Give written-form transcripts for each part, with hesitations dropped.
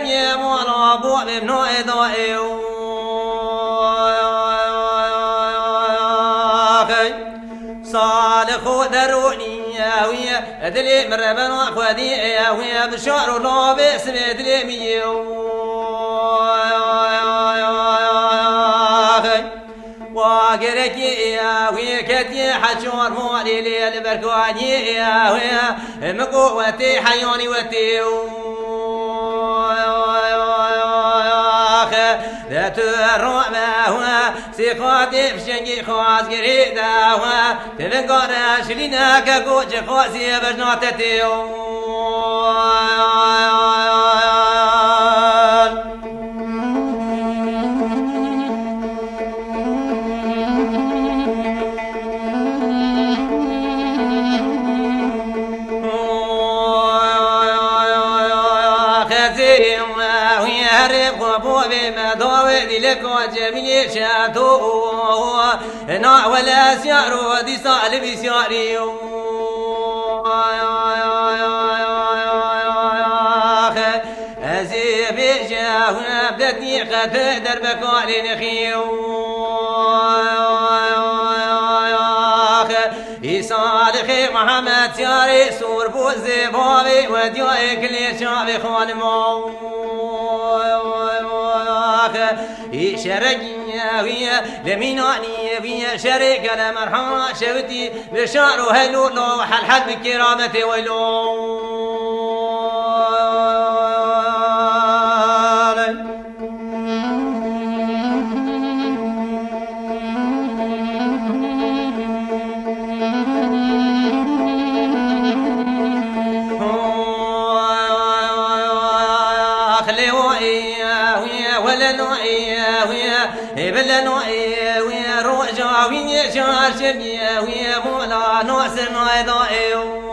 شنی مولا بو ابن ادائیو صالح دروني ويا دلي مربن وخدي ويا بشعر الله باسم دلي ميو واقرك يا ويا كتي حشور مولي ليل بركواني يا ويا مقوتي حيوني وتيو لا تروح ما سيقاتي بشنجي خواز قريدا تبقى شلينا كقوج خوازي بجناتتي لك وجميل شاتو نا ولا سيارو دي صالب سياري أزيب جاهنا بدتني قد دربك ولنخيو صالح محمد سياري سور بوزي بابي وديوي كل شعبي خالمو شرقية ويا لمينانية ويا شرق لمرحمة شوتي بشعر وهلو لوح الحد بكرامته ويلو بلن ويا روجا ويا شاشم ويا مولا نوسن ويضايو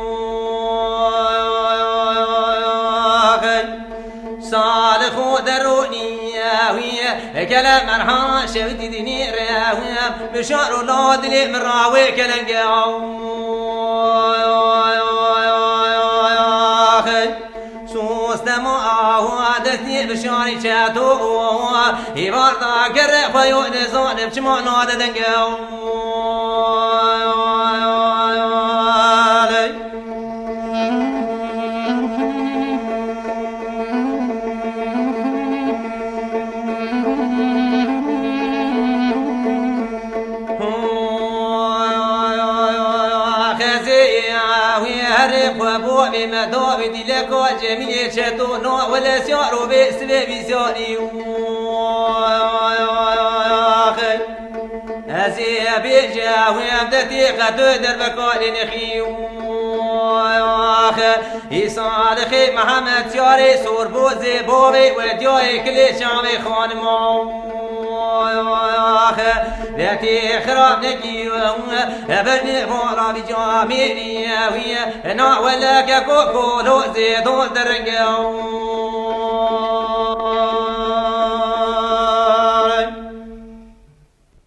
صالح دروني ويا كلام مرحا شوتي دني ويا بشعر لود لي مراوي كلنقاو عادتني بشاري شاتو يباردا كره فيون زون بشمون هذا دنقو بما دوبي لك وجميل شتو نوع ولا سيارو بسبب سياري أزي بيجا ويبدتي قد دربك ولنخيو يصالحي محمد سياري سور بوزي بوبي وديوي كل شعبي خانمو ذاتي خراب نكي أبني فورا بجاميري ويا نوع ولا كوكو لو زيدو درقو